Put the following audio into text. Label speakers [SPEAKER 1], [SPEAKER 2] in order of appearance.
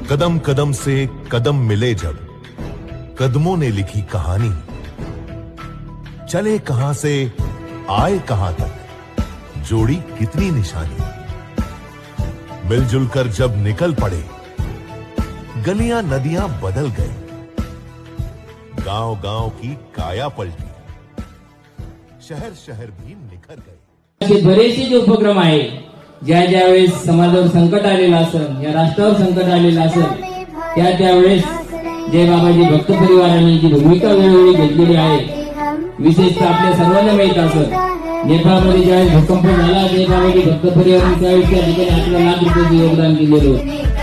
[SPEAKER 1] कदम कदम से कदम मिले जब, कदमों ने लिखी कहानी। चले कहां से आए कहां तक, जोड़ी कितनी निशानी। मिलजुल कर जब निकल पड़े, गलियां नदियां बदल गए। गांव गांव की काया पलटी, शहर शहर भी निखर गए।
[SPEAKER 2] असे बरेचसे जे उपक्रम आहे, ज्या ज्या वेळेस समाजावर संकट आलेलं असेल, या राष्ट्रावर संकट आलेलं असेल, त्यावेळेस जय बाबाजी भक्त परिवाराने जी भूमिका वेळोवेळी घेतलेली आहे, विशेषतः आपल्या सर्वांना माहित असेल, नेपाळमध्ये ज्यावेळेस भूकंप झाला, जय बाबाजी भक्त परिवाराने त्यावेळेस त्या ठिकाणी 11 लाख रुपयाचे योगदान दिलेलं होतं.